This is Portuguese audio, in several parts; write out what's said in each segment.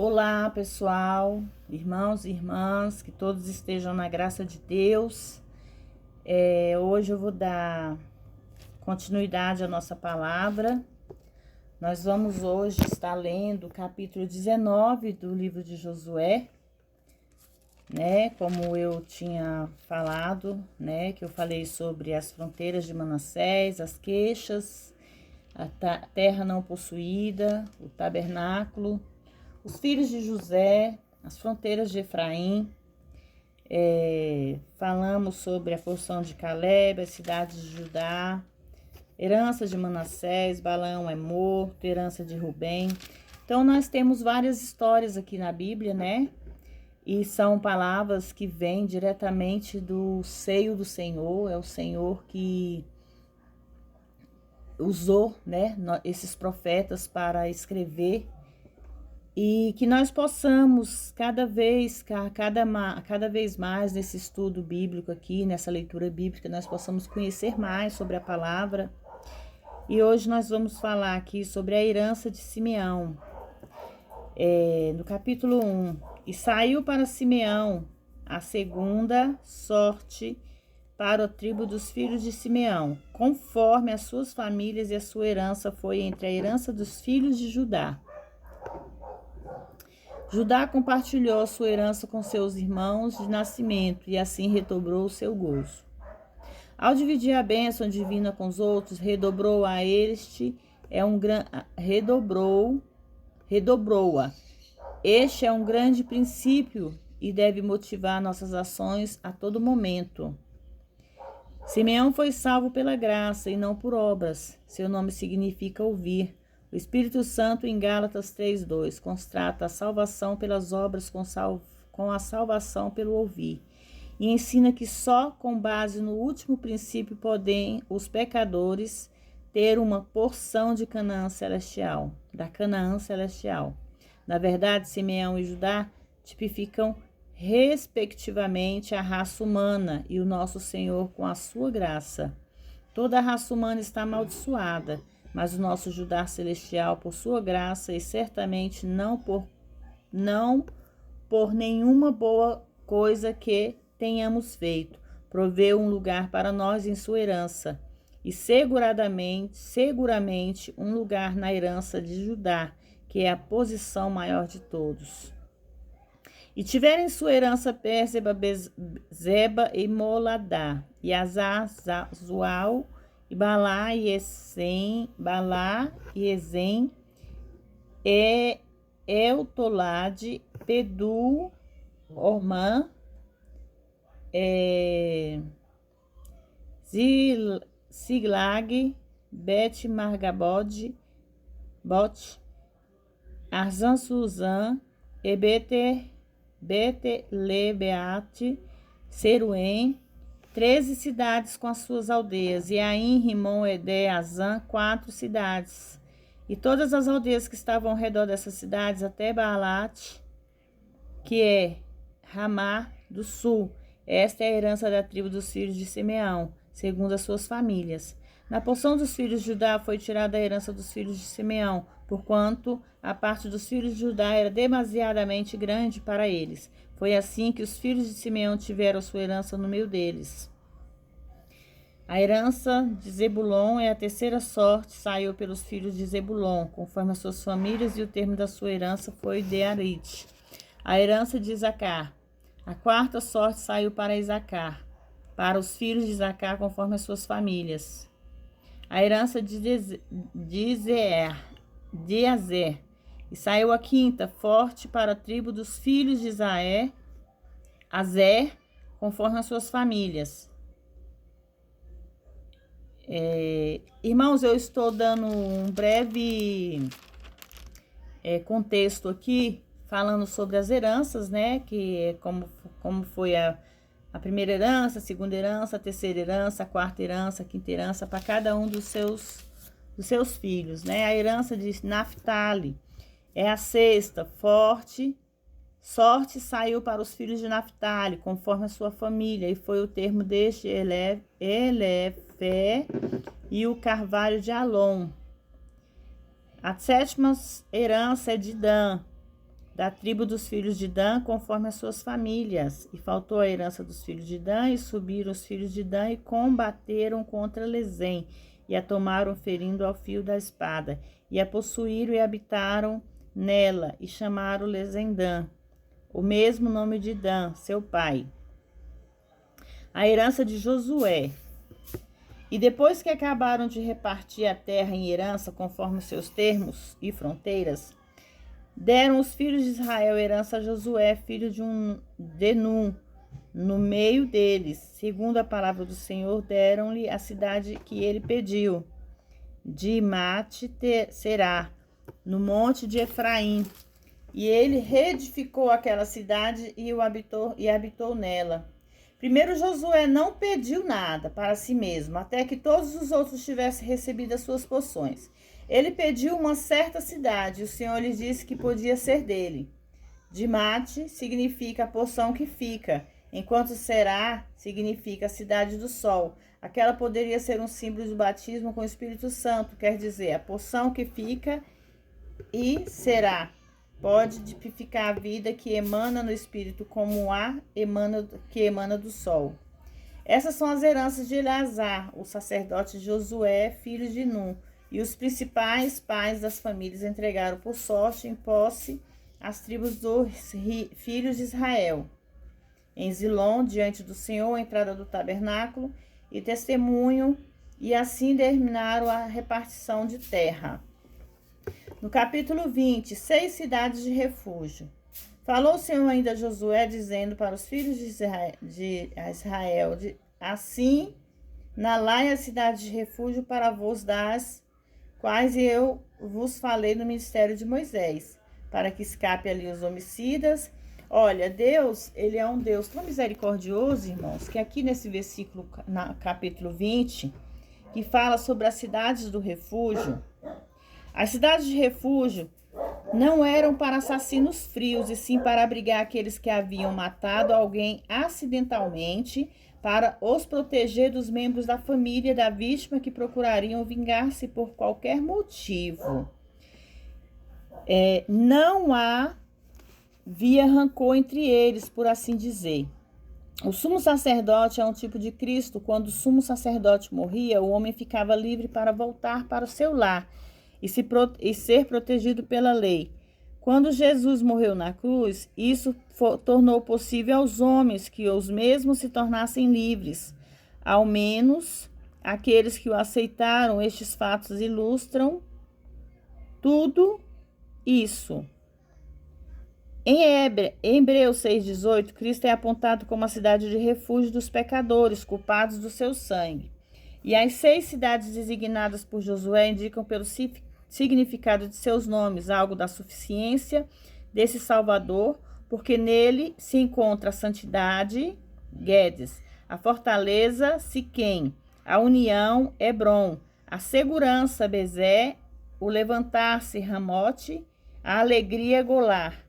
Olá, pessoal, irmãos e irmãs, que todos estejam na graça de Deus. Hoje eu vou dar continuidade à nossa palavra. Nós vamos hoje estar lendo o capítulo 19 do livro de Josué, né? Como eu tinha falado, né? Que eu falei sobre as fronteiras de Manassés, as queixas, a terra não possuída, o tabernáculo, os filhos de José, as fronteiras de Efraim. Falamos sobre a porção de Caleb, as cidades de Judá, herança de Manassés, Balaão é morto, herança de Rubem. Então, nós temos várias histórias aqui na Bíblia, né? E são palavras que vêm diretamente do seio do Senhor. É o Senhor que usou, né, esses profetas para escrever. E que nós possamos, cada vez mais nesse estudo bíblico aqui, nessa leitura bíblica, nós possamos conhecer mais sobre a palavra. E hoje nós vamos falar aqui sobre a herança de Simeão. No capítulo 1. E saiu para Simeão a segunda sorte para a tribo dos filhos de Simeão, conforme as suas famílias, e a sua herança foi entre a herança dos filhos de Judá. Judá compartilhou sua herança com seus irmãos de nascimento e assim redobrou o seu gozo. Ao dividir a bênção divina com os outros, redobrou-a. Este é um grande princípio e deve motivar nossas ações a todo momento. Simeão foi salvo pela graça e não por obras. Seu nome significa ouvir. O Espírito Santo, em Gálatas 3:2, constata a salvação pelas obras com a salvação pelo ouvir, e ensina que só com base no último princípio podem os pecadores ter uma porção de da Canaã celestial. Na verdade, Simeão e Judá tipificam respectivamente a raça humana e o nosso Senhor com a sua graça. Toda a raça humana está amaldiçoada, mas o nosso Judá celestial, por sua graça, e certamente não por nenhuma boa coisa que tenhamos feito, proveu um lugar para nós em sua herança, e seguramente um lugar na herança de Judá, que é a posição maior de todos. E tiveram em sua herança Pérseba, Zeba e Moladá, e Azazual, e Balá e Ezem, Eutolade, Pedu, Ormã, Siglag, Bet Margabode, Arzan Suzan, e Betelebeate, Seruém, 13 cidades com as suas aldeias, e Aim, Rimon, Edé, Azã, 4 cidades. E todas as aldeias que estavam ao redor dessas cidades, até Baalat, que é Ramá do sul. Esta é a herança da tribo dos filhos de Simeão, segundo as suas famílias. Na porção dos filhos de Judá foi tirada a herança dos filhos de Simeão, porquanto a parte dos filhos de Judá era demasiadamente grande para eles. Foi assim que os filhos de Simeão tiveram sua herança no meio deles. A herança de Zebulon é a terceira sorte, saiu pelos filhos de Zebulon, conforme as suas famílias, e o termo da sua herança foi Dearite. A herança de Isacar. A quarta sorte saiu para Isacar, para os filhos de Isacar, conforme as suas famílias. A herança de Azer. E saiu a quinta forte para a tribo dos filhos de Azer, conforme as suas famílias. Irmãos, eu estou dando um breve contexto aqui, falando sobre as heranças, né? Que é como foi a primeira herança, a segunda herança, a terceira herança, a quarta herança, a quinta herança, para cada um dos seus filhos, né? A herança de Naphtali é a sexta, sorte saiu para os filhos de Naphtali, conforme a sua família, e foi o termo deste Elefé e o carvalho de Alon. A sétima herança é de Dan, da tribo dos filhos de Dan, conforme as suas famílias. E faltou a herança dos filhos de Dan, e subiram os filhos de Dan e combateram contra Lezém, e a tomaram, ferindo ao fio da espada, e a possuíram e habitaram nela, e chamaram Lezendã, o mesmo nome de Dan, seu pai. A herança de Josué. E depois que acabaram de repartir a terra em herança, conforme seus termos e fronteiras, deram os filhos de Israel herança a Josué, filho de Nun, no meio deles. Segundo a palavra do Senhor, deram-lhe a cidade que ele pediu, de Mate-Será, no monte de Efraim. E ele reedificou aquela cidade e habitou nela. Primeiro, Josué não pediu nada para si mesmo, até que todos os outros tivessem recebido as suas porções. Ele pediu uma certa cidade, e o Senhor lhe disse que podia ser dele. Dimate significa a porção que fica, enquanto Será significa a cidade do sol. Aquela poderia ser um símbolo do batismo com o Espírito Santo, quer dizer, a porção que fica, e Será pode tipificar a vida que emana no Espírito, como o ar que emana do sol. Essas são as heranças de Eleazar, o sacerdote Josué, filho de Nun, e os principais pais das famílias entregaram por sorte em posse as tribos dos filhos de Israel. Em Zilom, diante do Senhor, a entrada do tabernáculo e testemunho, e assim terminaram a repartição de terra. No capítulo 20, 6 cidades de refúgio. Falou o Senhor ainda a Josué, dizendo para os filhos de Israel, assim, nalai a cidade de refúgio para vos das quais eu vos falei no ministério de Moisés, para que escape ali os homicidas. Olha, Deus, ele é um Deus tão misericordioso, irmãos, que aqui nesse versículo, no capítulo 20, que fala sobre as cidades do refúgio, as cidades de refúgio não eram para assassinos frios, e sim para abrigar aqueles que haviam matado alguém acidentalmente, para os proteger dos membros da família da vítima que procurariam vingar-se por qualquer motivo. Não havia rancor entre eles, por assim dizer. O sumo sacerdote é um tipo de Cristo. Quando o sumo sacerdote morria, o homem ficava livre para voltar para o seu lar e ser protegido pela lei. Quando Jesus morreu na cruz, isso tornou possível aos homens que os mesmos se tornassem livres. Ao menos aqueles que o aceitaram. Estes fatos ilustram tudo isso. Em Hebreus 6,18, Cristo é apontado como a cidade de refúgio dos pecadores, culpados do seu sangue. E as 6 cidades designadas por Josué indicam pelo significado de seus nomes algo da suficiência desse Salvador, porque nele se encontra a santidade, Guedes, a fortaleza, Siquém, a união, Hebron, a segurança, Bezé, o levantar-se, Ramote, a alegria, Golar.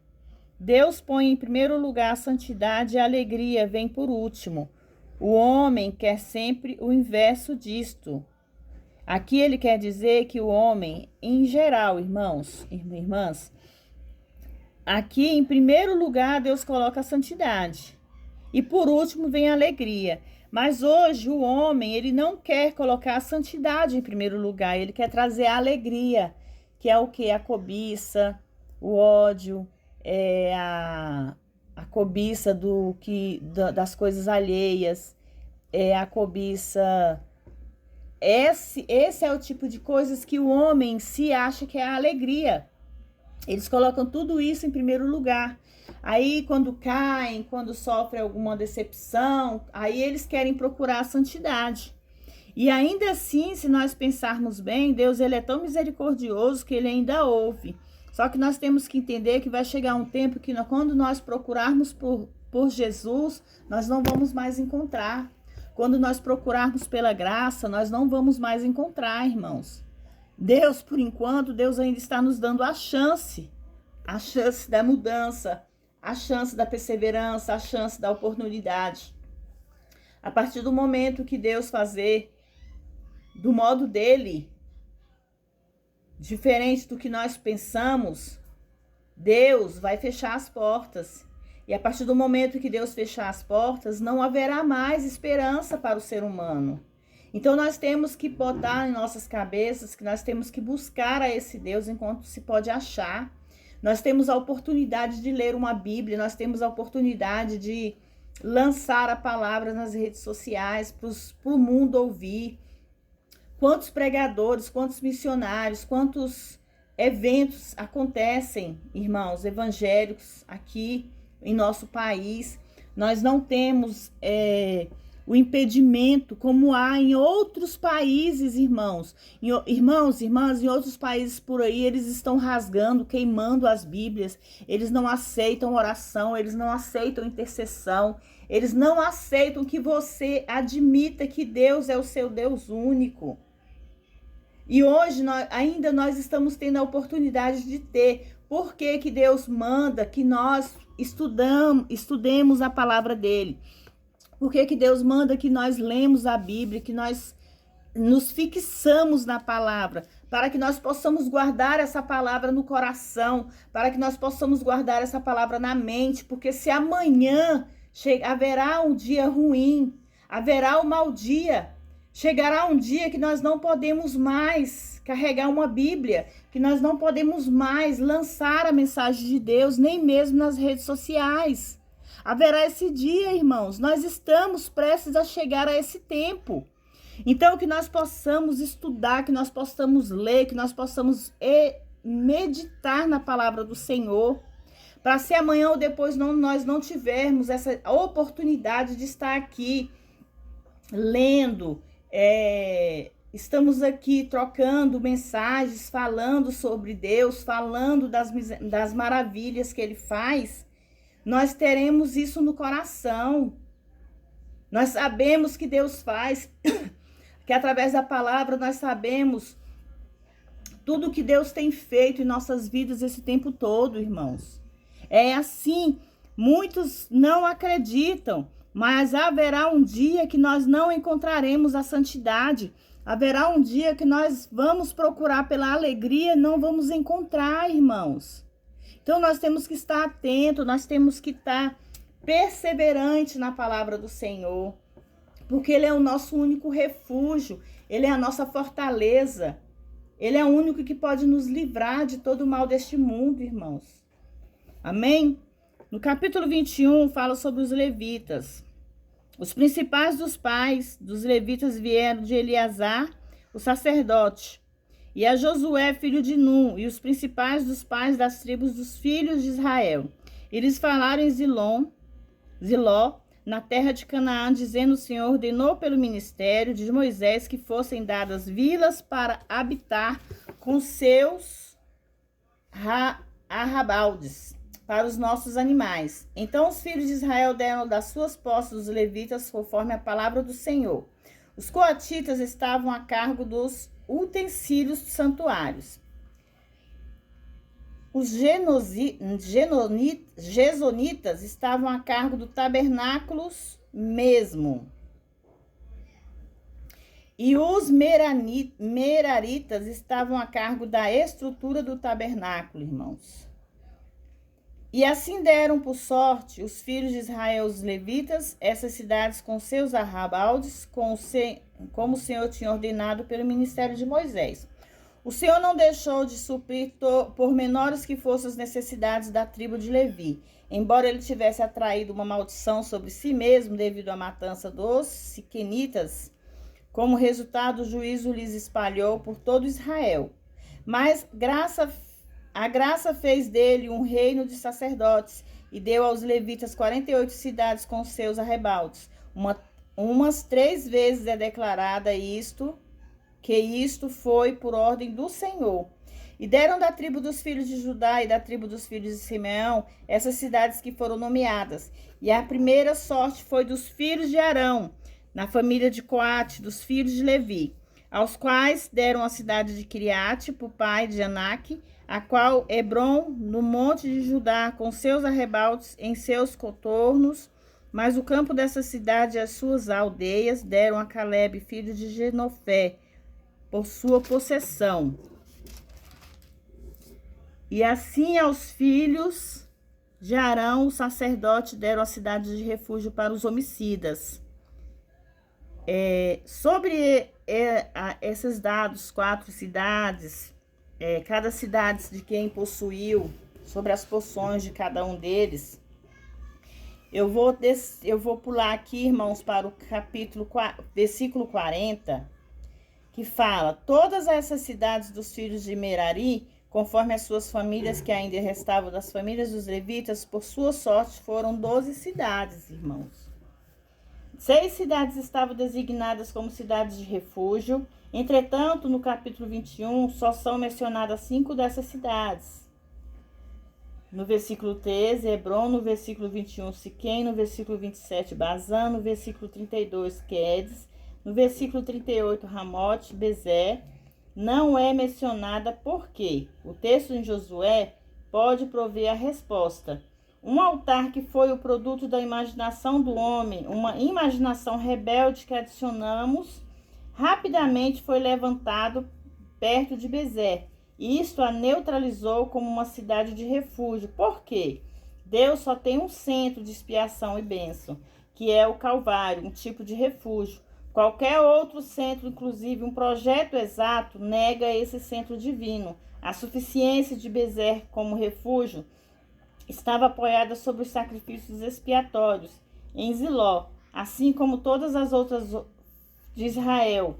Deus põe em primeiro lugar a santidade e a alegria vem por último. O homem quer sempre o inverso disto. Aqui ele quer dizer que o homem, em geral, irmãos e irmãs, aqui em primeiro lugar Deus coloca a santidade e por último vem a alegria. Mas hoje o homem, ele não quer colocar a santidade em primeiro lugar, ele quer trazer a alegria, que é o que? A cobiça, o ódio, a cobiça das coisas alheias, a cobiça. Esse é o tipo de coisas que o homem se acha que é a alegria. Eles colocam tudo isso em primeiro lugar. Aí, quando caem, quando sofrem alguma decepção, aí eles querem procurar a santidade. E ainda assim, se nós pensarmos bem, Deus ele é tão misericordioso que ele ainda ouve. Só que nós temos que entender que vai chegar um tempo que quando nós procurarmos por Jesus, nós não vamos mais encontrar. Quando nós procurarmos pela graça, nós não vamos mais encontrar, irmãos. Deus, por enquanto, Deus ainda está nos dando a chance da mudança, a chance da perseverança, a chance da oportunidade. A partir do momento que Deus fazer do modo dele, diferente do que nós pensamos, Deus vai fechar as portas. E a partir do momento que Deus fechar as portas, não haverá mais esperança para o ser humano. Então nós temos que botar em nossas cabeças que nós temos que buscar a esse Deus enquanto se pode achar. Nós temos a oportunidade de ler uma Bíblia, nós temos a oportunidade de lançar a palavra nas redes sociais para o mundo ouvir. Quantos pregadores, quantos missionários, quantos eventos acontecem, irmãos, evangélicos aqui em nosso país. Nós não temos o impedimento como há em outros países, irmãos. Irmãos, irmãs, em outros países por aí, eles estão rasgando, queimando as Bíblias. Eles não aceitam oração, eles não aceitam intercessão. Eles não aceitam que você admita que Deus é o seu Deus único. E hoje ainda nós estamos tendo a oportunidade de ter. Por que que Deus manda que nós estudemos a palavra dele? Por que que Deus manda que nós lemos a Bíblia, que nós nos fixamos na palavra? Para que nós possamos guardar essa palavra no coração, para que nós possamos guardar essa palavra na mente, porque se amanhã haverá um dia ruim, haverá um mau dia, chegará um dia que nós não podemos mais carregar uma Bíblia, que nós não podemos mais lançar a mensagem de Deus, nem mesmo nas redes sociais. Haverá esse dia, irmãos. Nós estamos prestes a chegar a esse tempo. Então, que nós possamos estudar, que nós possamos ler, que nós possamos meditar na palavra do Senhor, para se amanhã ou depois nós não tivermos essa oportunidade de estar aqui lendo, estamos aqui trocando mensagens, falando sobre Deus, falando das maravilhas que Ele faz, nós teremos isso no coração. Nós sabemos que Deus faz, que através da palavra nós sabemos tudo que Deus tem feito em nossas vidas esse tempo todo, irmãos. É assim, muitos não acreditam, mas haverá um dia que nós não encontraremos a santidade. Haverá um dia que nós vamos procurar pela alegria, não vamos encontrar, irmãos. Então nós temos que estar atentos, nós temos que estar perseverante na palavra do Senhor, porque Ele é o nosso único refúgio, Ele é a nossa fortaleza, Ele é o único que pode nos livrar de todo o mal deste mundo, irmãos. Amém? No capítulo 21 fala sobre os levitas. Os principais dos pais dos levitas vieram de Eleazar, o sacerdote, e a Josué, filho de Nun, e os principais dos pais das tribos dos filhos de Israel. Eles falaram em Ziló, na terra de Canaã, dizendo: o Senhor ordenou pelo ministério de Moisés que fossem dadas vilas para habitar com seus arrabaldes para os nossos animais. Então os filhos de Israel deram das suas posses os levitas conforme a palavra do Senhor. Os coatitas estavam a cargo dos utensílios santuários. Os gesonitas estavam a cargo do tabernáculos mesmo. E os meraritas estavam a cargo da estrutura do tabernáculo, irmãos. E assim deram por sorte os filhos de Israel, os levitas, essas cidades com seus arrabaldes, como o Senhor tinha ordenado pelo ministério de Moisés. O Senhor não deixou de suprir, por menores que fossem as necessidades da tribo de Levi, embora ele tivesse atraído uma maldição sobre si mesmo devido à matança dos siquenitas. Como resultado, o juízo lhes espalhou por todo Israel. Mas a graça fez dele um reino de sacerdotes e deu aos levitas 48 cidades com seus arrebaldes. Umas 3 vezes é declarada isto foi por ordem do Senhor. E deram da tribo dos filhos de Judá e da tribo dos filhos de Simeão essas cidades que foram nomeadas. E a primeira sorte foi dos filhos de Arão, na família de Coate, dos filhos de Levi, aos quais deram a cidade de Quiriate, por pai de Anak, a qual Hebron, no monte de Judá, com seus arrebaldes em seus contornos, mas o campo dessa cidade e as suas aldeias deram a Calebe, filho de Genofé, por sua possessão. E assim aos filhos de Arão, o sacerdote, deram a cidade de refúgio para os homicidas. Sobre esses dados, 4 cidades, cada cidade de quem possuiu, sobre as poções de cada um deles, eu vou pular aqui, irmãos, para o versículo 40, que fala: todas essas cidades dos filhos de Merari, conforme as suas famílias que ainda restavam das famílias dos levitas, por sua sorte, foram 12 cidades, irmãos. 6 cidades estavam designadas como cidades de refúgio. Entretanto, no capítulo 21, só são mencionadas 5 dessas cidades. No versículo 13, Hebron; no versículo 21, Siquém; no versículo 27, Bazã; no versículo 32, Quedes; no versículo 38, Ramote, Bezé. Não é mencionada porque o texto em Josué pode prover a resposta. Um altar que foi o produto da imaginação do homem, uma imaginação rebelde que adicionamos, rapidamente foi levantado perto de Bezé. E isto a neutralizou como uma cidade de refúgio. Por quê? Deus só tem um centro de expiação e bênção, que é o Calvário, um tipo de refúgio. Qualquer outro centro, inclusive um projeto exato, nega esse centro divino. A suficiência de Bezé como refúgio estava apoiada sobre os sacrifícios expiatórios em Ziló, assim como todas as outras de Israel.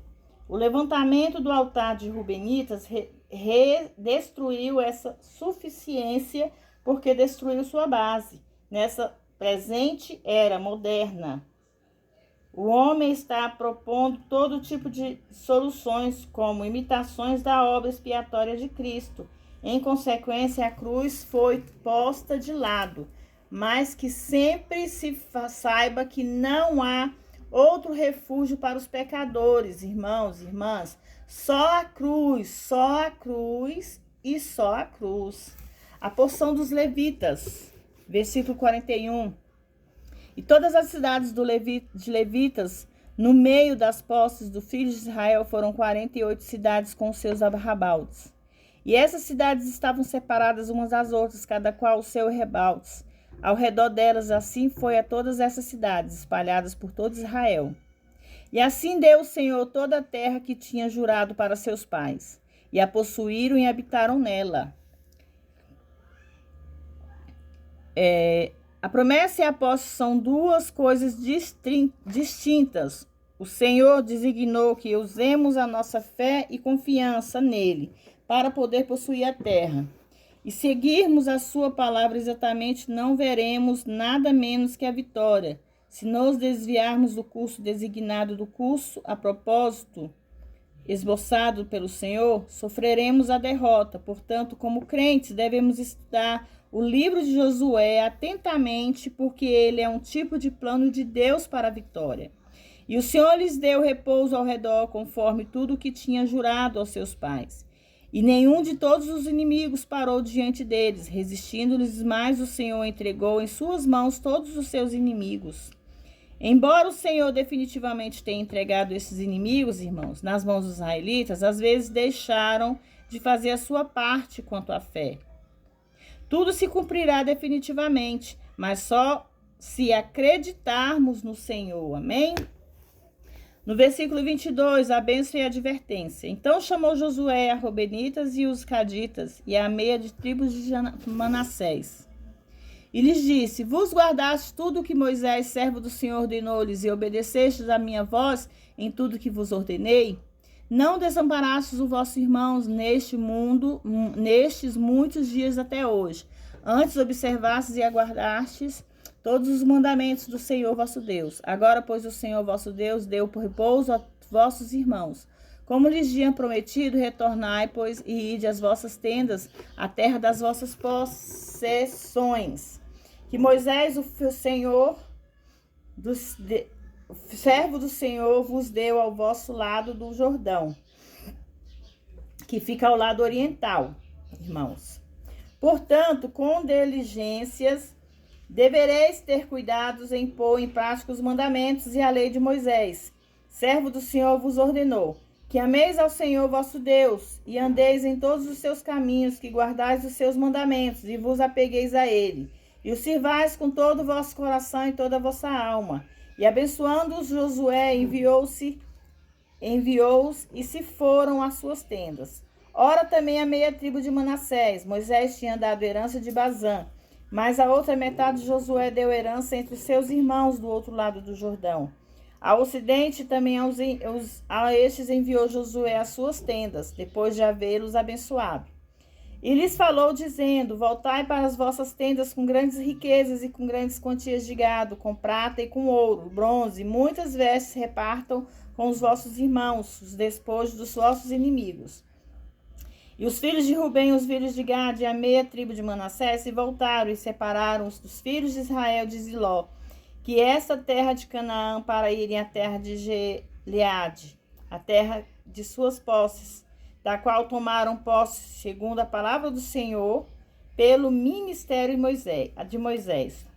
O levantamento do altar de Rubenitas destruiu essa suficiência, porque destruiu sua base nessa presente era moderna. O homem está propondo todo tipo de soluções, como imitações da obra expiatória de Cristo. Em consequência, a cruz foi posta de lado, mas que sempre se saiba que não há outro refúgio para os pecadores, irmãos e irmãs. Só a cruz e só a cruz. A porção dos levitas, versículo 41. E todas as cidades de levitas, no meio das posses do filho de Israel, foram 48 cidades com seus arrabaldes. E essas cidades estavam separadas umas das outras, cada qual o seu arrabaldes. Ao redor delas, assim foi a todas essas cidades, espalhadas por todo Israel. E assim deu o Senhor toda a terra que tinha jurado para seus pais, e a possuíram e habitaram nela. A promessa e a posse são duas coisas distintas. O Senhor designou que usemos a nossa fé e confiança nele para poder possuir a terra. E seguirmos a sua palavra exatamente, não veremos nada menos que a vitória. Se nos desviarmos do curso designado do curso, a propósito, esboçado pelo Senhor, sofreremos a derrota. Portanto, como crentes, devemos estudar o livro de Josué atentamente, porque ele é um tipo de plano de Deus para a vitória. E o Senhor lhes deu repouso ao redor, conforme tudo o que tinha jurado aos seus pais. E nenhum de todos os inimigos parou diante deles, resistindo-lhes, mas o Senhor entregou em suas mãos todos os seus inimigos. Embora o Senhor definitivamente tenha entregado esses inimigos, irmãos, nas mãos dos israelitas, às vezes deixaram de fazer a sua parte quanto à fé. Tudo se cumprirá definitivamente, mas só se acreditarmos no Senhor. Amém? No versículo 22, a bênção e a advertência. Então chamou Josué a Rubenitas e os Gaditas e a meia de tribos de Manassés. E lhes disse: vos guardastes tudo o que Moisés, servo do Senhor, ordenou-lhes, e obedecestes a minha voz em tudo que vos ordenei? Não desamparastes os vossos irmãos neste mundo, nestes muitos dias até hoje. Antes observastes e aguardastes todos os mandamentos do Senhor vosso Deus. Agora, pois, o Senhor vosso Deus deu por repouso a vossos irmãos. Como lhes tinha prometido, retornai, pois, e ide às vossas tendas, à terra das vossas possessões, que Moisés, o servo do Senhor, vos deu ao vosso lado do Jordão, que fica ao lado oriental, irmãos. Portanto, com diligências, devereis ter cuidados em pôr em prática os mandamentos e a lei de Moisés, servo do Senhor, vos ordenou, que ameis ao Senhor vosso Deus, e andeis em todos os seus caminhos, que guardais os seus mandamentos, e vos apegueis a ele, e o sirvais com todo o vosso coração e toda a vossa alma. E abençoando-os, Josué enviou-os, e se foram às suas tendas. Ora também a meia tribo de Manassés, Moisés tinha dado herança de Bazã, mas a outra metade Josué deu herança entre os seus irmãos do outro lado do Jordão. Ao ocidente também a estes enviou Josué as suas tendas, depois de havê-los abençoado. E lhes falou, dizendo: voltai para as vossas tendas com grandes riquezas e com grandes quantias de gado, com prata e com ouro, bronze, muitas vestes repartam com os vossos irmãos, os despojos dos vossos inimigos. E os filhos de Rubem e os filhos de Gad e a meia tribo de Manassés se voltaram e separaram-os dos filhos de Israel de Ziló, que é esta terra de Canaã, para irem à terra de Gileade, a terra de suas posses, da qual tomaram posse, segundo a palavra do Senhor, pelo ministério de Moisés.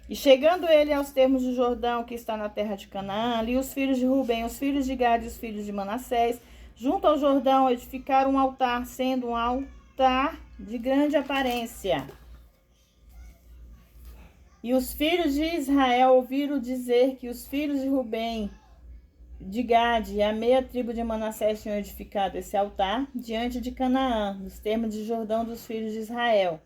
E chegando ele aos termos do Jordão, que está na terra de Canaã, ali os filhos de Rubem, os filhos de Gad e os filhos de Manassés, junto ao Jordão, edificaram um altar, sendo um altar de grande aparência. E os filhos de Israel ouviram dizer que os filhos de Rubem, de Gad e a meia tribo de Manassés tinham edificado esse altar diante de Canaã, nos termos de Jordão dos filhos de Israel.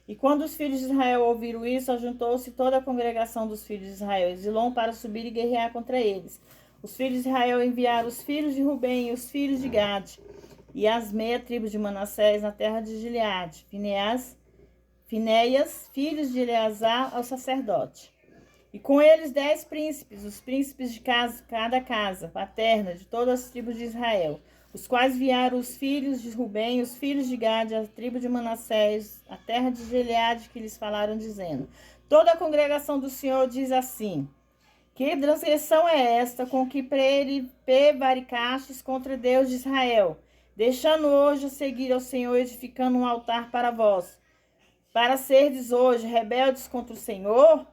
E quando os filhos de Israel ouviram isso, ajuntou-se toda a congregação dos filhos de Israel e Zilom para subir e guerrear contra eles. Os filhos de Israel enviaram os filhos de Rubem e os filhos de Gad e as meia tribos de Manassés na terra de Gileade, Finéias, filhos de Eleazar, ao sacerdote. E com eles 10 príncipes, os príncipes de cada casa paterna de todas as tribos de Israel, os quais vieram os filhos de Rubem, os filhos de Gad, a tribo de Manassés, a terra de Gileade, que lhes falaram, dizendo: toda a congregação do Senhor diz assim: que transgressão é esta com que prevaricastes contra Deus de Israel, deixando hoje seguir ao Senhor, edificando um altar para vós, para serdes hoje rebeldes contra o Senhor?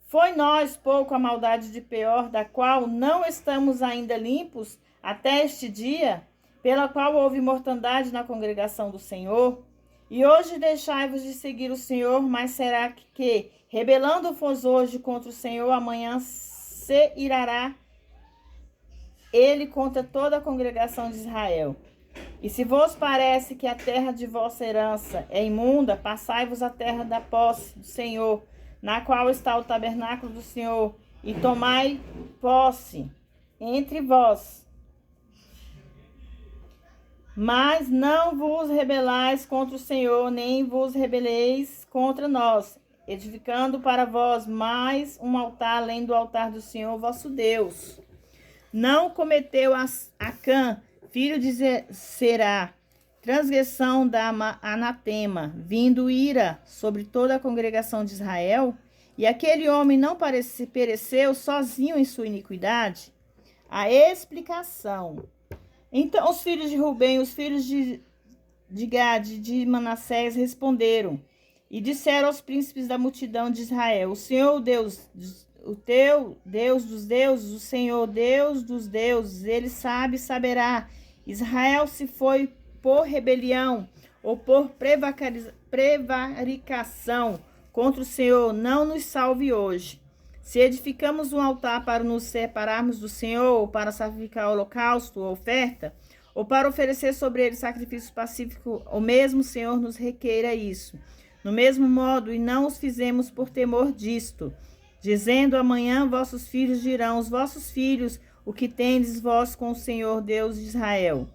Foi nós pouco a maldade de Peor, da qual não estamos ainda limpos até este dia, pela qual houve mortandade na congregação do Senhor? E hoje deixai-vos de seguir o Senhor, mas será que rebelando-vos hoje contra o Senhor, amanhã se irará ele contra toda a congregação de Israel? E se vos parece que a terra de vossa herança é imunda, passai-vos a terra da posse do Senhor, na qual está o tabernáculo do Senhor, e tomai posse entre vós. Mas não vos rebelais contra o Senhor, nem vos rebeleis contra nós, edificando para vós mais um altar além do altar do Senhor vosso Deus. Não cometeu Acã, filho de Será, transgressão da anatema, vindo ira sobre toda a congregação de Israel? E aquele homem não pereceu sozinho em sua iniquidade? A explicação. Então os filhos de Rubem, os filhos de Gad e de Manassés responderam e disseram aos príncipes da multidão de Israel: o Senhor Deus, o teu Deus dos deuses, o Senhor Deus dos deuses, ele sabe e saberá. Israel se foi por rebelião ou por prevaricação contra o Senhor, não nos salve hoje. Se edificamos um altar para nos separarmos do Senhor, ou para sacrificar holocausto ou oferta, ou para oferecer sobre ele sacrifício pacífico, o mesmo Senhor nos requeira isso. No mesmo modo, e não os fizemos por temor disto, dizendo: amanhã vossos filhos dirão, os vossos filhos, o que tendes vós com o Senhor Deus de Israel.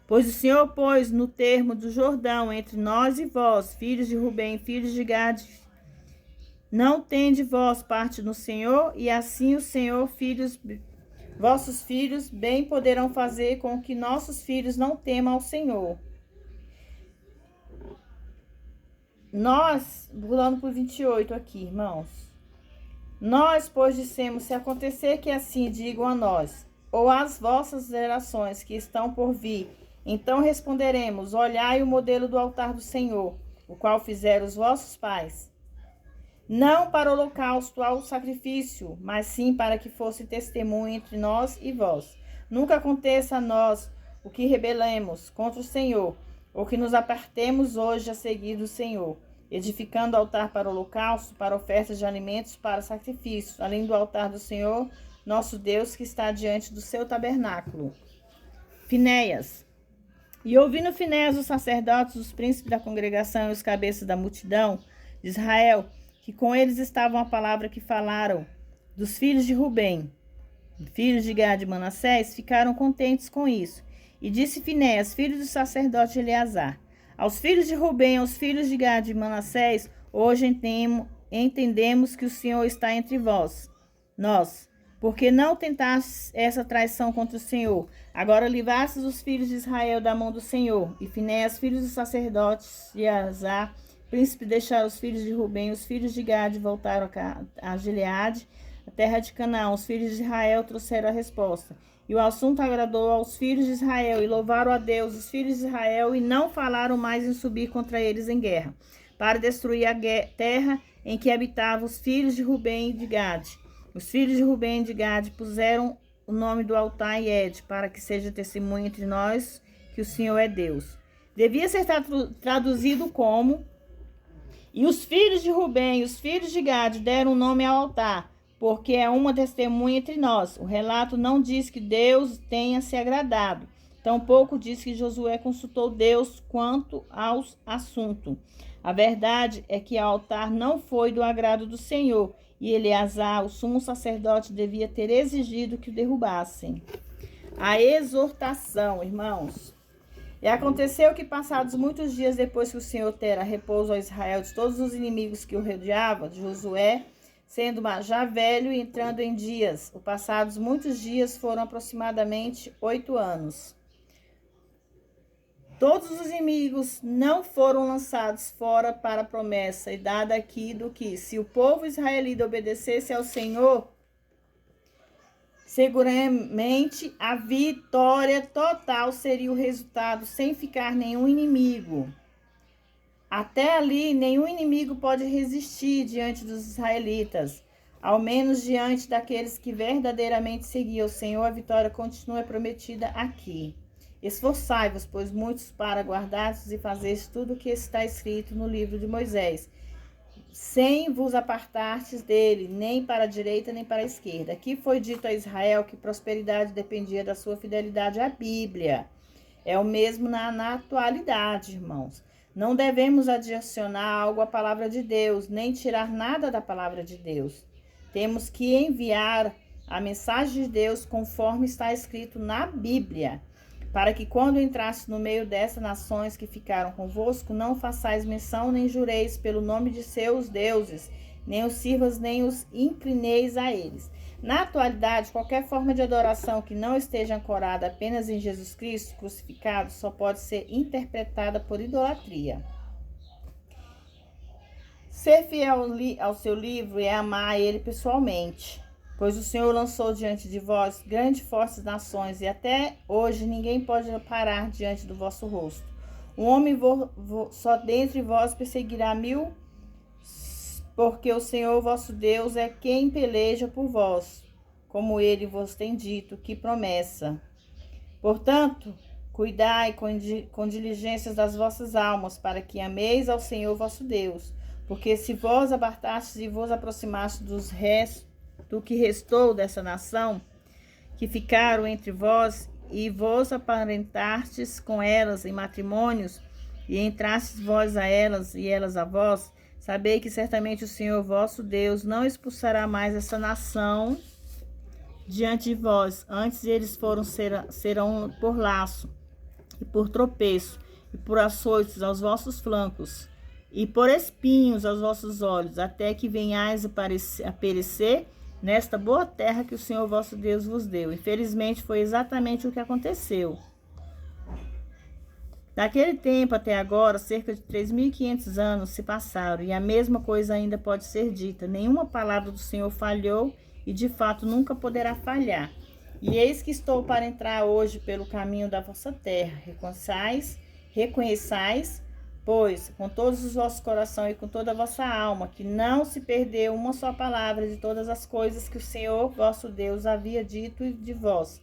Pois o Senhor pôs no termo do Jordão entre nós e vós, filhos de Rubem, filhos de Gad, não tende vós parte no Senhor, e assim o Senhor, vossos filhos, bem poderão fazer com que nossos filhos não temam ao Senhor. Nós, pulando por 28 aqui, irmãos. Nós, pois, dissemos: se acontecer que assim digam a nós, ou às vossas gerações que estão por vir, então responderemos: olhai o modelo do altar do Senhor, o qual fizeram os vossos pais. Não para holocausto ao sacrifício, mas sim para que fosse testemunho entre nós e vós. Nunca aconteça a nós o que rebelemos contra o Senhor, ou que nos apartemos hoje a seguir do Senhor, edificando altar para holocausto, para ofertas de alimentos, para sacrifícios, além do altar do Senhor, nosso Deus, que está diante do seu tabernáculo. Finéias. E ouvindo Finéias, os sacerdotes, os príncipes da congregação e os cabeças da multidão de Israel, que com eles estavam a palavra que falaram dos filhos de Rubem, filhos de Gad e Manassés, ficaram contentes com isso. E disse Finéias, filho do sacerdote Eleazar, aos filhos de Rubem, aos filhos de Gad e Manassés, hoje entendemos que o Senhor está entre nós, porque não tentastes essa traição contra o Senhor. Agora livastes os filhos de Israel da mão do Senhor. E Finéias, filhos dos sacerdotes de Eleazar, príncipe, deixaram os filhos de Rubem, os filhos de Gad voltaram a Gileade, a terra de Canaã. Os filhos de Israel trouxeram a resposta. E o assunto agradou aos filhos de Israel, e louvaram a Deus os filhos de Israel, e não falaram mais em subir contra eles em guerra, para destruir a terra em que habitavam os filhos de Rubem e de Gad. Os filhos de Rubem e de Gad puseram o nome do altar em Ed, para que seja testemunho entre nós que o Senhor é Deus. Devia ser traduzido como: e os filhos de Rubem e os filhos de Gad deram o nome ao altar, porque é uma testemunha entre nós. O relato não diz que Deus tenha se agradado. Tampouco diz que Josué consultou Deus quanto ao assunto. A verdade é que o altar não foi do agrado do Senhor, e Eleazar, o sumo sacerdote, devia ter exigido que o derrubassem. A exortação, irmãos. E aconteceu que, passados muitos dias depois que o Senhor dera repouso a Israel de todos os inimigos que o rodeavam, Josué, sendo já velho e entrando em dias, passados muitos dias, foram aproximadamente 8 anos. Todos os inimigos não foram lançados fora para a promessa e dada aqui do que, se o povo israelita obedecesse ao Senhor, seguramente a vitória total seria o resultado, sem ficar nenhum inimigo. Até ali, nenhum inimigo pode resistir diante dos israelitas. Ao menos diante daqueles que verdadeiramente seguiam o Senhor, a vitória continua prometida aqui. Esforçai-vos, pois muitos, para guardares e fazeres tudo o que está escrito no livro de Moisés, sem vos apartartes dele, nem para a direita, nem para a esquerda. Aqui foi dito a Israel que prosperidade dependia da sua fidelidade à Bíblia. É o mesmo na atualidade, irmãos. Não devemos adicionar algo à palavra de Deus, nem tirar nada da palavra de Deus. Temos que enviar a mensagem de Deus conforme está escrito na Bíblia, para que quando entrasse no meio dessas nações que ficaram convosco, não façais menção nem jureis pelo nome de seus deuses, nem os sirvas, nem os inclineis a eles. Na atualidade, qualquer forma de adoração que não esteja ancorada apenas em Jesus Cristo crucificado só pode ser interpretada por idolatria. Ser fiel ao seu livro é amar a ele pessoalmente, pois o Senhor lançou diante de vós grandes e fortes nações, e até hoje ninguém pode parar diante do vosso rosto. Um homem só dentre vós perseguirá 1000, porque o Senhor vosso Deus é quem peleja por vós, como ele vos tem dito, que promessa. Portanto, cuidai com diligências das vossas almas, para que ameis ao Senhor vosso Deus, porque se vós apartastes e vos aproximastes do que restou dessa nação, que ficaram entre vós, e vos aparentastes com elas em matrimônios, e entrastes vós a elas, e elas a vós, sabei que certamente o Senhor vosso Deus não expulsará mais essa nação diante de vós. Antes eles serão por laço, e por tropeço, e por açoites aos vossos flancos, e por espinhos aos vossos olhos, até que venhais a perecer nesta boa terra que o Senhor vosso Deus vos deu. Infelizmente, foi exatamente o que aconteceu. Daquele tempo até agora, cerca de 3.500 anos se passaram, e a mesma coisa ainda pode ser dita. Nenhuma palavra do Senhor falhou, e de fato nunca poderá falhar. E eis que estou para entrar hoje pelo caminho da vossa terra. Reconheçais, pois, com todos os vossos corações e com toda a vossa alma, que não se perdeu uma só palavra de todas as coisas que o Senhor vosso Deus havia dito de vós.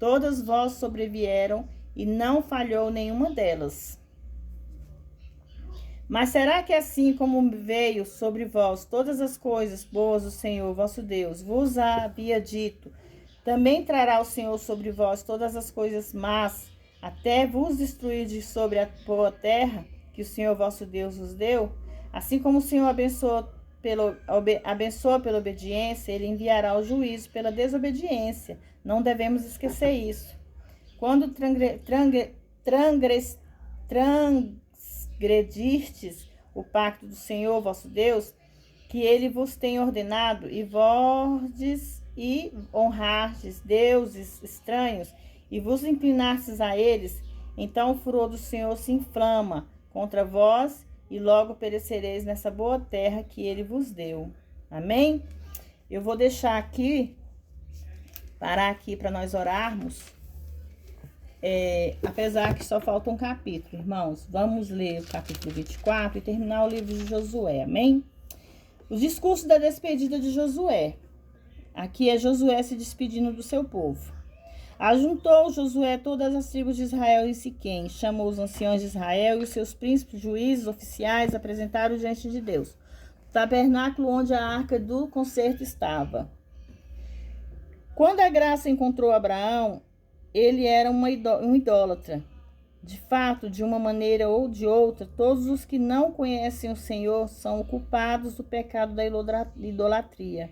todas vós sobrevieram, e não falhou nenhuma delas. Mas será que assim como veio sobre vós todas as coisas boas do Senhor vosso Deus vos havia dito, também trará o Senhor sobre vós todas as coisas más, até vos destruir de sobre a boa terra que o Senhor vosso Deus vos deu? Assim como o Senhor abençoa pela obediência, ele enviará o juízo pela desobediência. Não devemos esquecer isso. Quando transgredistes o pacto do Senhor vosso Deus, que ele vos tem ordenado, e vordes e honrardes deuses estranhos, e vos inclinastes a eles, então o furor do Senhor se inflama contra vós, e logo perecereis nessa boa terra que ele vos deu. Amém? Eu vou deixar aqui, parar aqui para nós orarmos. Apesar que só falta um capítulo, irmãos. Vamos ler o capítulo 24 e terminar o livro de Josué. Amém? Os discursos da despedida de Josué. Aqui é Josué se despedindo do seu povo. Ajuntou Josué todas as tribos de Israel em Siquém, chamou os anciãos de Israel e os seus príncipes, juízes, oficiais, apresentaram diante de Deus o tabernáculo onde a arca do concerto estava. Quando a graça encontrou Abraão, ele era um idólatra. De fato, de uma maneira ou de outra, todos os que não conhecem o Senhor são culpados do pecado da idolatria.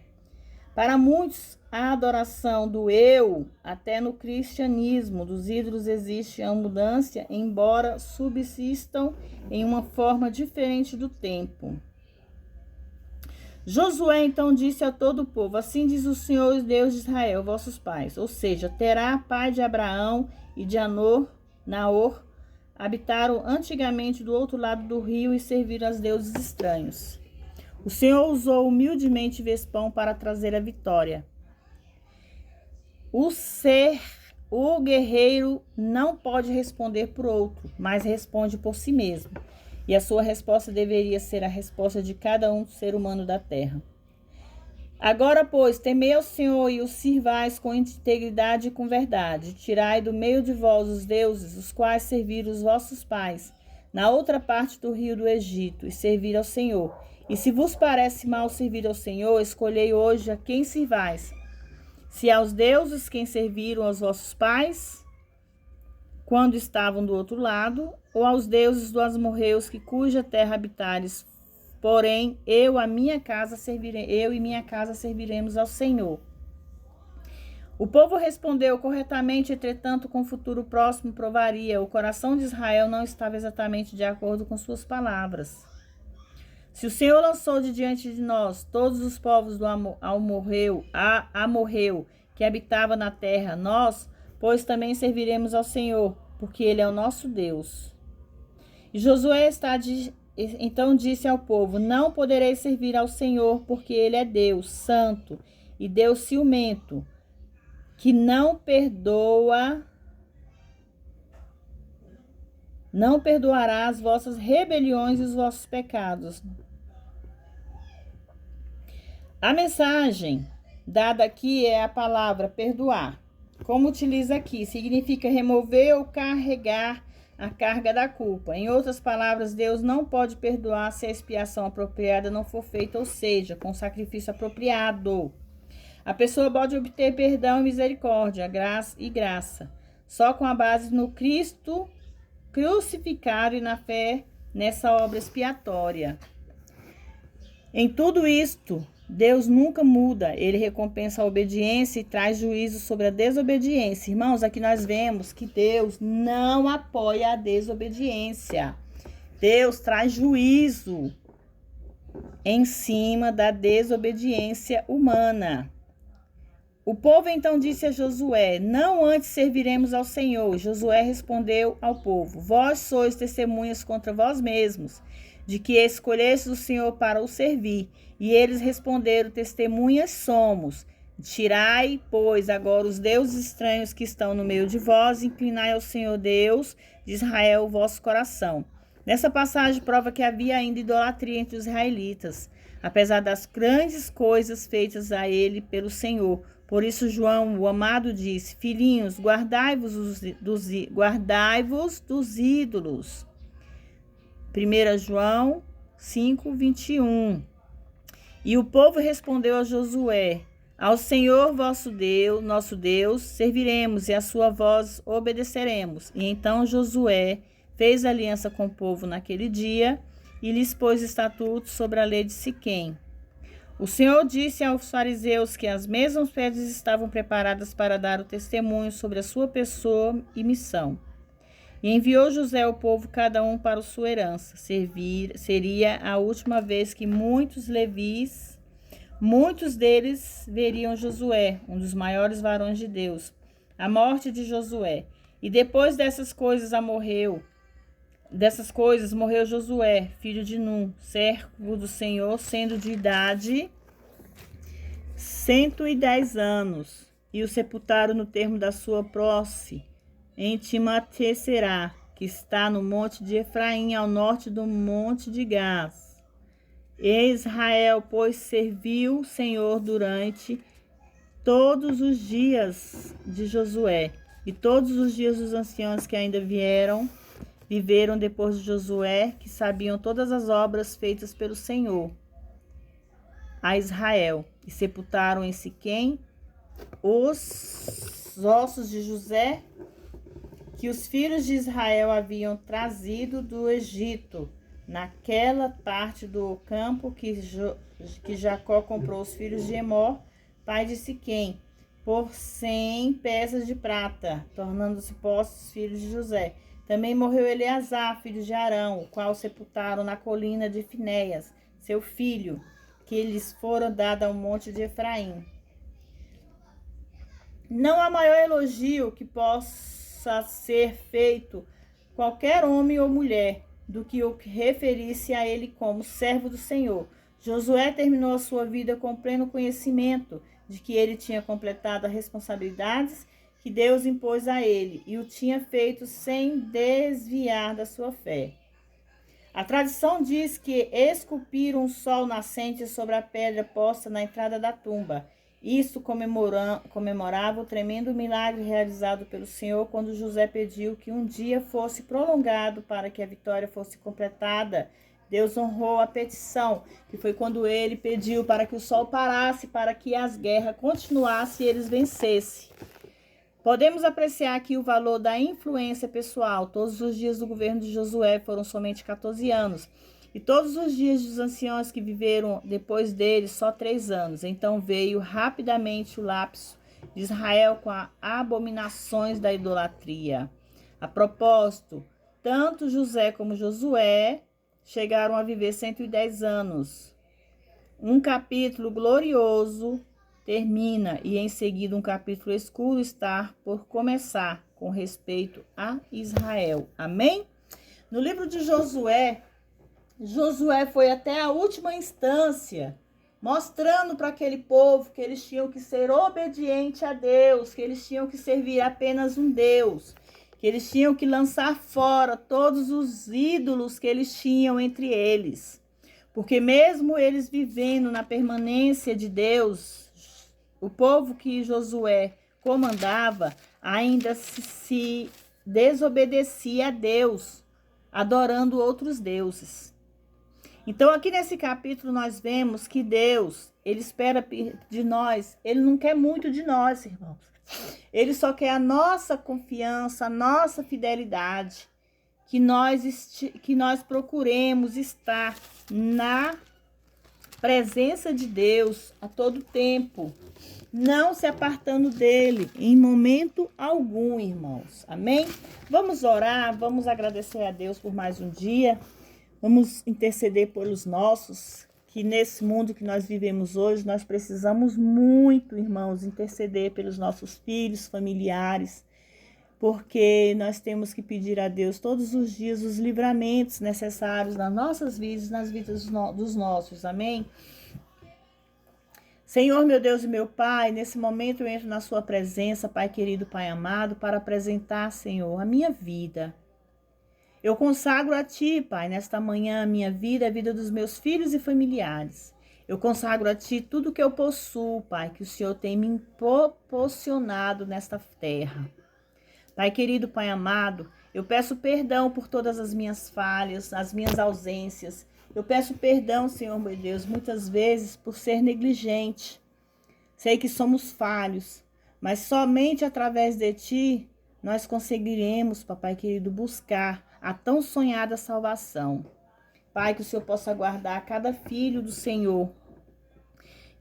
Para muitos, a adoração do eu, até no cristianismo, dos ídolos existe a mudança, embora subsistam em uma forma diferente do tempo. Josué então disse a todo o povo: assim diz o Senhor, Deus de Israel, vossos pais. Ou seja, Terá, pai de Abraão e de Naor, habitaram antigamente do outro lado do rio e serviram aos deuses estranhos. O Senhor usou humildemente Vespão para trazer a vitória. O guerreiro não pode responder por outro, mas responde por si mesmo. E a sua resposta deveria ser a resposta de cada um ser humano da terra. Agora, pois, temei ao Senhor e o sirvais com integridade e com verdade. Tirai do meio de vós os deuses, os quais serviram os vossos pais, na outra parte do rio do Egito, e servir ao Senhor. E se vos parece mal servir ao Senhor, escolhei hoje a quem sirvais. Se aos deuses quem serviram aos vossos pais, quando estavam do outro lado, ou aos deuses dos amorreus, cuja terra habitares. Porém, eu e minha casa serviremos ao Senhor. O povo respondeu corretamente, entretanto, com o futuro próximo provaria. O coração de Israel não estava exatamente de acordo com suas palavras. Se o Senhor lançou de diante de nós todos os povos do amorreu, que habitava na terra, nós, pois também serviremos ao Senhor, porque Ele é o nosso Deus. E Josué então disse ao povo: não podereis servir ao Senhor, porque Ele é Deus santo e Deus ciumento, que não perdoará as vossas rebeliões e os vossos pecados. A mensagem dada aqui é a palavra perdoar. Como utiliza aqui, significa remover ou carregar a carga da culpa. Em outras palavras, Deus não pode perdoar se a expiação apropriada não for feita, ou seja, com o sacrifício apropriado. A pessoa pode obter perdão e misericórdia, graça, só com a base no Cristo crucificado e na fé nessa obra expiatória. Em tudo isto, Deus nunca muda, Ele recompensa a obediência e traz juízo sobre a desobediência. Irmãos, aqui nós vemos que Deus não apoia a desobediência. Deus traz juízo em cima da desobediência humana. O povo então disse a Josué: não antes serviremos ao Senhor. Josué respondeu ao povo: vós sois testemunhas contra vós mesmos, de que escolhestes o Senhor para o servir. E eles responderam: testemunhas somos. Tirai, pois, agora os deuses estranhos que estão no meio de vós, e inclinai ao Senhor Deus de Israel o vosso coração. Nessa passagem prova que havia ainda idolatria entre os israelitas, apesar das grandes coisas feitas a ele pelo Senhor, Por isso João, o amado, disse: Filhinhos, guardai-vos dos ídolos. 1 João 5:21. E o povo respondeu a Josué: Ao Senhor vosso Deus, nosso Deus, serviremos e a sua voz obedeceremos. E então Josué fez aliança com o povo naquele dia e lhes pôs estatutos sobre a lei de Siquém. O Senhor disse aos fariseus que as mesmas pedras estavam preparadas para dar o testemunho sobre a sua pessoa e missão. E enviou José ao povo, cada um para a sua herança. Seria a última vez que muitos deles veriam Josué, um dos maiores varões de Deus. A morte de Josué. E depois dessas coisas morreu Josué, filho de Num, servo do Senhor, sendo de idade 110 anos, e o sepultaram no termo da sua posse, em Timnat-Será, que está no monte de Efraim, ao norte do monte de Gás. E Israel, pois, serviu o Senhor durante todos os dias de Josué, e todos os dias dos anciãos que ainda viveram depois de Josué, que sabiam todas as obras feitas pelo Senhor a Israel, e sepultaram em Siquém os ossos de José, que os filhos de Israel haviam trazido do Egito, naquela parte do campo que Jacó comprou os filhos de Emor, pai de Siquém, por 100 peças de prata, tornando-se postos os filhos de José. Também morreu Eleazar, filho de Arão, o qual sepultaram na colina de Finéias, seu filho, que lhes fora dado ao monte de Efraim. Não há maior elogio que possa ser feito qualquer homem ou mulher do que o que referisse a ele como servo do Senhor. Josué terminou a sua vida com pleno conhecimento de que ele tinha completado as responsabilidades que Deus impôs a ele, e o tinha feito sem desviar da sua fé. A tradição diz que esculpiram um sol nascente sobre a pedra posta na entrada da tumba. Isso comemorava o tremendo milagre realizado pelo Senhor quando José pediu que um dia fosse prolongado para que a vitória fosse completada. Deus honrou a petição, que foi quando ele pediu para que o sol parasse, para que as guerras continuassem e eles vencessem. Podemos apreciar aqui o valor da influência pessoal. Todos os dias do governo de Josué foram somente 14 anos. E todos os dias dos anciãos que viveram depois dele, só 3 anos. Então veio rapidamente o lapso de Israel com as abominações da idolatria. A propósito, tanto José como Josué chegaram a viver 110 anos. Um capítulo glorioso termina e em seguida um capítulo escuro está por começar com respeito a Israel. Amém? No livro de Josué, Josué foi até a última instância, mostrando para aquele povo que eles tinham que ser obedientes a Deus, que eles tinham que servir apenas um Deus, que eles tinham que lançar fora todos os ídolos que eles tinham entre eles. Porque mesmo eles vivendo na permanência de Deus, o povo que Josué comandava ainda se desobedecia a Deus, adorando outros deuses. Então, aqui nesse capítulo, nós vemos que Deus, ele espera de nós, ele não quer muito de nós, irmãos. Ele só quer a nossa confiança, a nossa fidelidade, que nós procuremos estar na presença de Deus a todo tempo, não se apartando dele em momento algum, irmãos. Amém? Vamos orar, vamos agradecer a Deus por mais um dia, vamos interceder pelos nossos, que nesse mundo que nós vivemos hoje, nós precisamos muito, irmãos, interceder pelos nossos filhos, familiares, porque nós temos que pedir a Deus todos os dias os livramentos necessários nas nossas vidas, nas vidas dos nossos. Amém? Senhor, meu Deus e meu Pai, nesse momento eu entro na sua presença, Pai querido, Pai amado, para apresentar, Senhor, a minha vida. Eu consagro a Ti, Pai, nesta manhã, a minha vida, a vida dos meus filhos e familiares. Eu consagro a Ti tudo que eu possuo, Pai, que o Senhor tem me proporcionado nesta terra. Pai querido, Pai amado, eu peço perdão por todas as minhas falhas, as minhas ausências. Eu peço perdão, Senhor meu Deus, muitas vezes por ser negligente. Sei que somos falhos, mas somente através de Ti nós conseguiremos, Papai querido, buscar a tão sonhada salvação. Pai, que o Senhor possa guardar cada filho do Senhor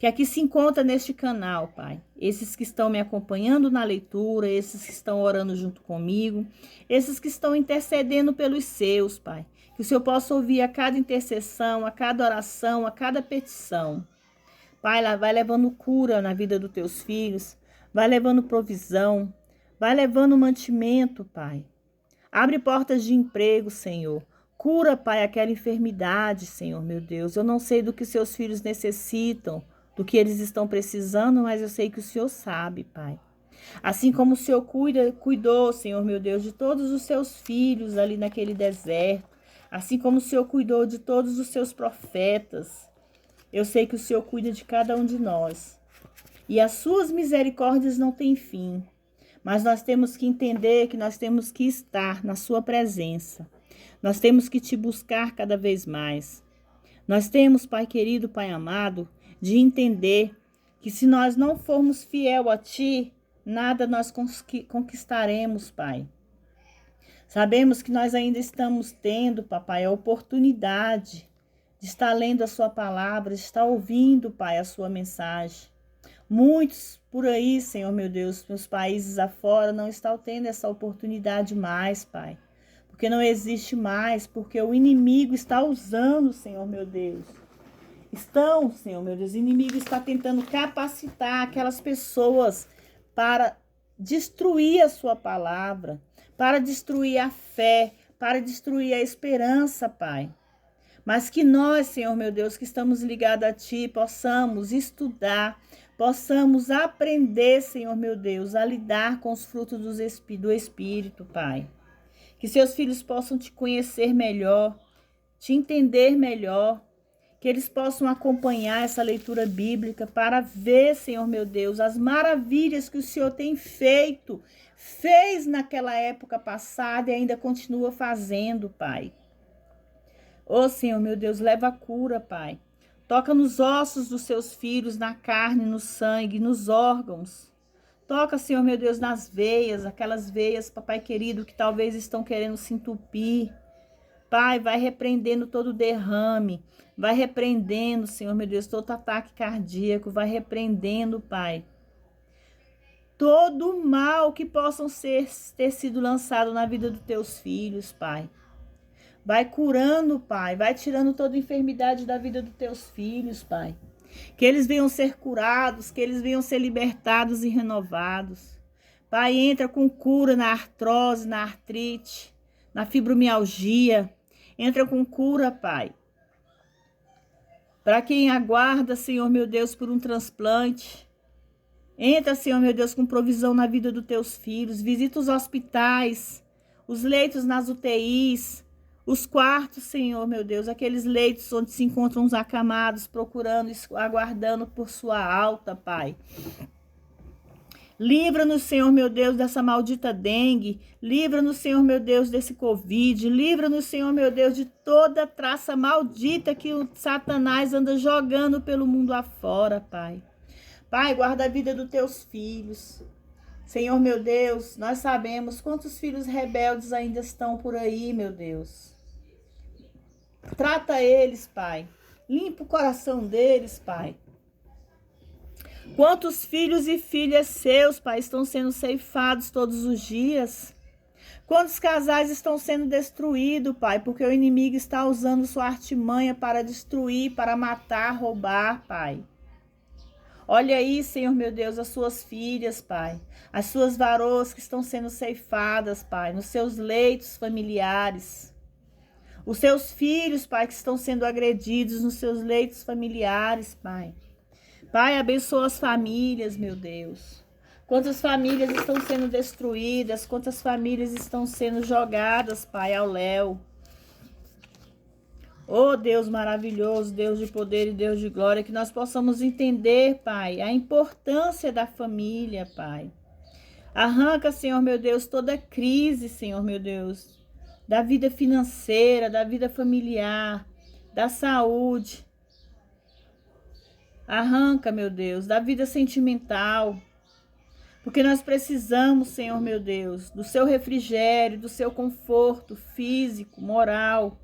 que aqui se encontra neste canal, Pai. Esses que estão me acompanhando na leitura, esses que estão orando junto comigo, esses que estão intercedendo pelos seus, Pai. Que o Senhor possa ouvir a cada intercessão, a cada oração, a cada petição. Pai, lá vai levando cura na vida dos teus filhos, vai levando provisão, vai levando mantimento, Pai. Abre portas de emprego, Senhor. Cura, Pai, aquela enfermidade, Senhor, meu Deus. Eu não sei do que seus filhos necessitam, do que eles estão precisando, mas eu sei que o Senhor sabe, Pai. Assim como o Senhor cuidou, Senhor, meu Deus, de todos os seus filhos ali naquele deserto, assim como o Senhor cuidou de todos os seus profetas, eu sei que o Senhor cuida de cada um de nós. E as suas misericórdias não têm fim, mas nós temos que entender que nós temos que estar na sua presença. Nós temos que te buscar cada vez mais. Nós temos, Pai querido, Pai amado, de entender que se nós não formos fiel a Ti, nada nós conquistaremos, Pai. Sabemos que nós ainda estamos tendo, Papai, a oportunidade de estar lendo a Sua palavra, de estar ouvindo, Pai, a Sua mensagem. Muitos por aí, Senhor meu Deus, nos países afora, não estão tendo essa oportunidade mais, Pai. Porque não existe mais, porque o inimigo está usando, Senhor meu Deus. Senhor meu Deus, o inimigo está tentando capacitar aquelas pessoas para destruir a sua palavra, para destruir a fé, para destruir a esperança, Pai. Mas que nós, Senhor meu Deus, que estamos ligados a Ti, possamos estudar, possamos aprender, Senhor meu Deus, a lidar com os frutos do Espírito, Pai. Que seus filhos possam Te conhecer melhor, Te entender melhor, que eles possam acompanhar essa leitura bíblica para ver, Senhor meu Deus, as maravilhas que o Senhor tem feito, fez naquela época passada e ainda continua fazendo, Pai. Ô Senhor meu Deus, leva a cura, Pai. Toca nos ossos dos seus filhos, na carne, no sangue, nos órgãos. Toca, Senhor meu Deus, nas veias, aquelas veias, Papai querido, que talvez estão querendo se entupir. Pai, vai repreendendo todo derrame, vai repreendendo, Senhor meu Deus, todo ataque cardíaco, vai repreendendo, Pai. Todo mal que possam ter sido lançado na vida dos teus filhos, Pai. Vai curando, Pai, vai tirando toda enfermidade da vida dos teus filhos, Pai. Que eles venham ser curados, que eles venham ser libertados e renovados. Pai, entra com cura na artrose, na artrite, na fibromialgia. Entra com cura, Pai. Para quem aguarda, Senhor meu Deus, por um transplante. Entra, Senhor meu Deus, com provisão na vida dos teus filhos. Visita os hospitais, os leitos nas UTIs, os quartos, Senhor meu Deus, aqueles leitos onde se encontram os acamados, procurando, aguardando por sua alta, Pai. Livra-nos, Senhor meu Deus, dessa maldita dengue. Livra-nos, Senhor meu Deus, desse Covid. Livra-nos, Senhor meu Deus, de toda traça maldita que o Satanás anda jogando pelo mundo afora, Pai. Pai, guarda a vida dos teus filhos. Senhor meu Deus, nós sabemos quantos filhos rebeldes ainda estão por aí, meu Deus. Trata eles, Pai. Limpa o coração deles, Pai. Quantos filhos e filhas seus, Pai, estão sendo ceifados todos os dias? Quantos casais estão sendo destruídos, Pai, porque o inimigo está usando sua artimanha para destruir, para matar, roubar, Pai. Olha aí, Senhor meu Deus, as suas filhas, Pai, as suas varoas que estão sendo ceifadas, Pai, nos seus leitos familiares. Os seus filhos, Pai, que estão sendo agredidos nos seus leitos familiares, Pai. Pai, abençoa as famílias, meu Deus. Quantas famílias estão sendo destruídas, quantas famílias estão sendo jogadas, Pai, ao léu. Oh Deus maravilhoso, Deus de poder e Deus de glória, que nós possamos entender, Pai, a importância da família, Pai. Arranca, Senhor meu Deus, toda crise, Senhor meu Deus, da vida financeira, da vida familiar, da saúde. Arranca, meu Deus, da vida sentimental. Porque nós precisamos, Senhor meu Deus, do seu refrigério, do seu conforto físico, moral.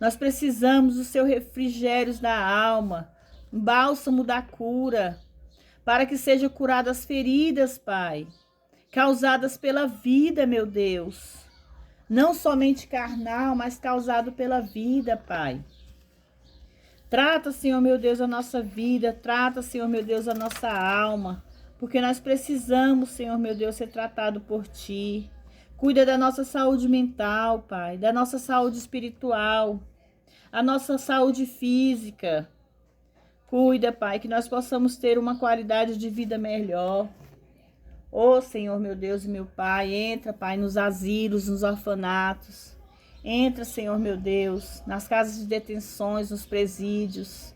Nós precisamos do seu refrigério da alma, um bálsamo da cura, para que sejam curadas as feridas, Pai, causadas pela vida, meu Deus. Não somente carnal, mas causado pela vida, Pai. Trata, Senhor meu Deus, a nossa vida, trata, Senhor meu Deus, a nossa alma, porque nós precisamos, Senhor meu Deus, ser tratado por Ti. Cuida da nossa saúde mental, Pai, da nossa saúde espiritual, a nossa saúde física. Cuida, Pai, que nós possamos ter uma qualidade de vida melhor. Ô Senhor, meu Deus e meu Pai, entra, Pai, nos asilos, nos orfanatos. Entra, Senhor, meu Deus, nas casas de detenções, nos presídios.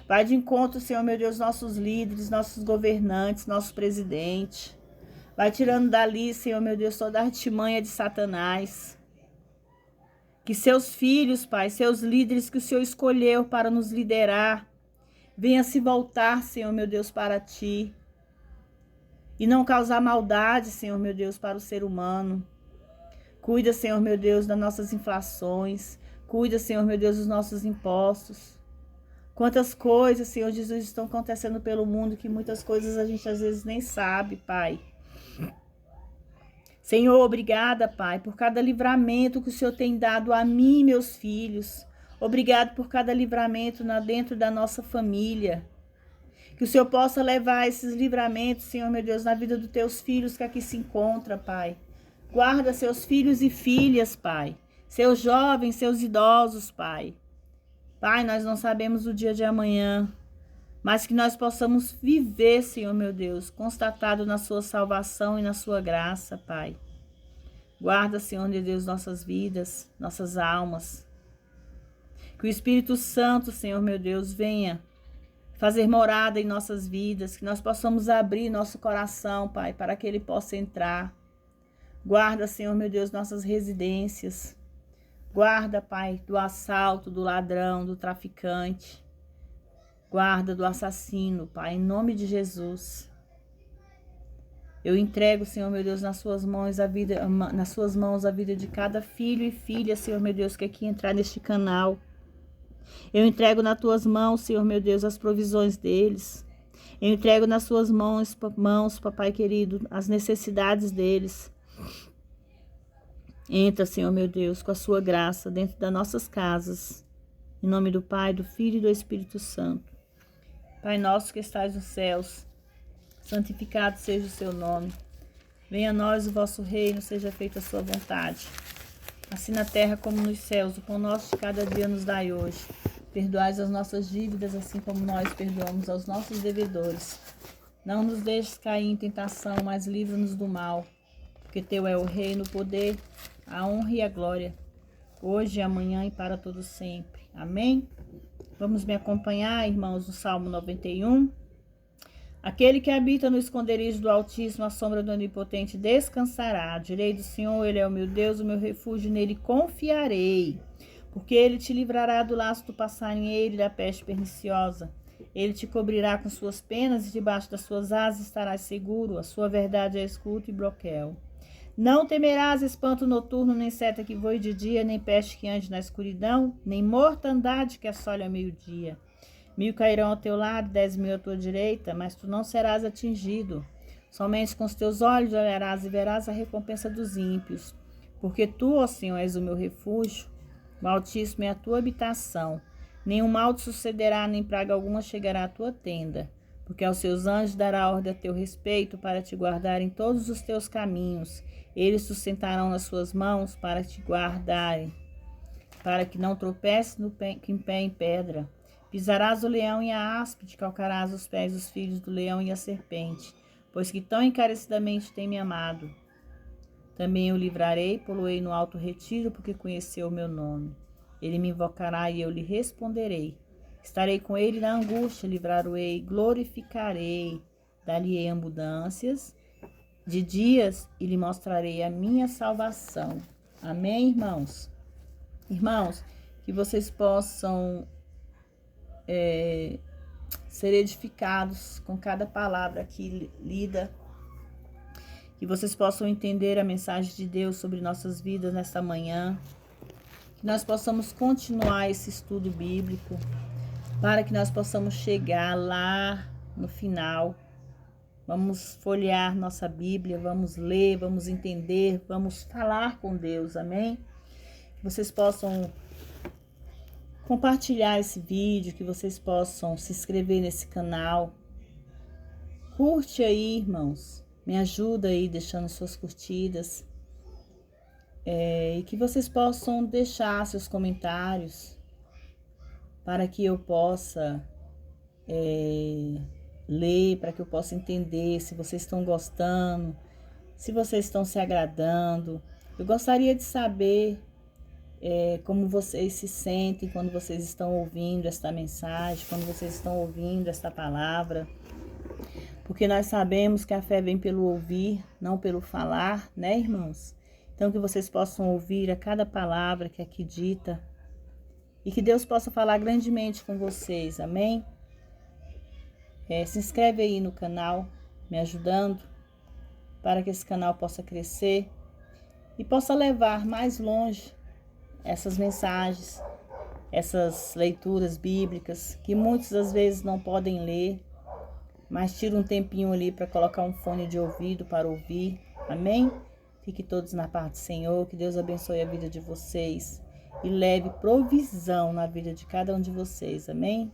Vai de encontro, Senhor, meu Deus, nossos líderes, nossos governantes, nosso presidente. Vai tirando dali, Senhor, meu Deus, toda a artimanha de Satanás. Que seus filhos, Pai, seus líderes que o Senhor escolheu para nos liderar, venha se voltar, Senhor, meu Deus, para Ti. E não causar maldade, Senhor, meu Deus, para o ser humano. Cuida, Senhor, meu Deus, das nossas inflações. Cuida, Senhor, meu Deus, dos nossos impostos. Quantas coisas, Senhor Jesus, estão acontecendo pelo mundo, que muitas coisas a gente às vezes nem sabe, Pai. Senhor, obrigada, Pai, por cada livramento que o Senhor tem dado a mim e meus filhos. Obrigado por cada livramento dentro da nossa família. Que o Senhor possa levar esses livramentos, Senhor, meu Deus, na vida dos teus filhos que aqui se encontram, Pai. Guarda seus filhos e filhas, Pai. Seus jovens, seus idosos, Pai. Pai, nós não sabemos o dia de amanhã, mas que nós possamos viver, Senhor, meu Deus, constatado na sua salvação e na sua graça, Pai. Guarda, Senhor, meu Deus, nossas vidas, nossas almas. Que o Espírito Santo, Senhor, meu Deus, venha fazer morada em nossas vidas, que nós possamos abrir nosso coração, Pai, para que Ele possa entrar. Guarda, Senhor, meu Deus, nossas residências. Guarda, Pai, do assalto, do ladrão, do traficante. Guarda do assassino, Pai, em nome de Jesus. Eu entrego, Senhor, meu Deus, nas suas mãos a vida de cada filho e filha, Senhor, meu Deus, que aqui entrar neste canal. Eu entrego nas tuas mãos, Senhor, meu Deus, as provisões deles. Eu entrego nas suas mãos, Papai querido, as necessidades deles. Entra, Senhor, meu Deus, com a sua graça dentro das nossas casas. Em nome do Pai, do Filho e do Espírito Santo. Pai nosso que estais nos céus, santificado seja o seu nome. Venha a nós o vosso reino, seja feita a sua vontade. Assim na terra como nos céus, o pão nosso de cada dia nos dai hoje. Perdoai as nossas dívidas, assim como nós perdoamos aos nossos devedores. Não nos deixes cair em tentação, mas livra-nos do mal. Porque teu é o reino, o poder, a honra e a glória, hoje, amanhã e para todo sempre. Amém? Vamos me acompanhar, irmãos, no Salmo 91. Aquele que habita no esconderijo do Altíssimo, à sombra do Onipotente, descansará. Direi do Senhor, Ele é o meu Deus, o meu refúgio, nele confiarei. Porque Ele te livrará do laço do passarinheiro e da peste perniciosa. Ele te cobrirá com suas penas e debaixo das suas asas estarás seguro. A sua verdade é escudo e broquel. Não temerás espanto noturno, nem seta que voe de dia, nem peste que ande na escuridão, nem mortandade que assole ao meio-dia. 1000 cairão ao teu lado, 10.000 à tua direita, mas tu não serás atingido. Somente com os teus olhos olharás e verás a recompensa dos ímpios. Porque tu, ó Senhor, és o meu refúgio, o Altíssimo é a tua habitação. Nenhum mal te sucederá, nem praga alguma chegará à tua tenda. Porque aos seus anjos dará ordem a teu respeito, para te guardar em todos os teus caminhos. Eles sustentarão nas suas mãos para te guardarem, para que não tropeces em pé em pedra. Pisarás o leão e a áspide, calcarás os pés dos filhos do leão e a serpente, pois que tão encarecidamente tem me amado. Também o livrarei, poloei no alto retiro, porque conheceu o meu nome. Ele me invocará e eu lhe responderei. Estarei com ele na angústia, livrá-lo-ei, glorificarei, dar-lhe-ei abundâncias de dias e lhe mostrarei a minha salvação. Amém, irmãos? Irmãos, que vocês possam ser edificados com cada palavra aqui lida, que vocês possam entender a mensagem de Deus sobre nossas vidas nesta manhã, que nós possamos continuar esse estudo bíblico, para que nós possamos chegar lá no final. Vamos folhear nossa Bíblia, vamos ler, vamos entender, vamos falar com Deus, amém? Que vocês possam compartilhar esse vídeo, que vocês possam se inscrever nesse canal. Curte aí, irmãos, me ajuda aí deixando suas curtidas. E que vocês possam deixar seus comentários para que eu possa ler, para que eu possa entender se vocês estão gostando, se vocês estão se agradando. Eu gostaria de saber como vocês se sentem quando vocês estão ouvindo esta mensagem, quando vocês estão ouvindo esta palavra, porque nós sabemos que a fé vem pelo ouvir, não pelo falar, né, irmãos? Então, que vocês possam ouvir a cada palavra que é aqui dita e que Deus possa falar grandemente com vocês, amém? Se inscreve aí no canal, me ajudando, para que esse canal possa crescer e possa levar mais longe essas mensagens, essas leituras bíblicas, que muitas das vezes não podem ler, mas tira um tempinho ali para colocar um fone de ouvido para ouvir, amém? Fique todos na paz do Senhor, que Deus abençoe a vida de vocês e leve provisão na vida de cada um de vocês, amém?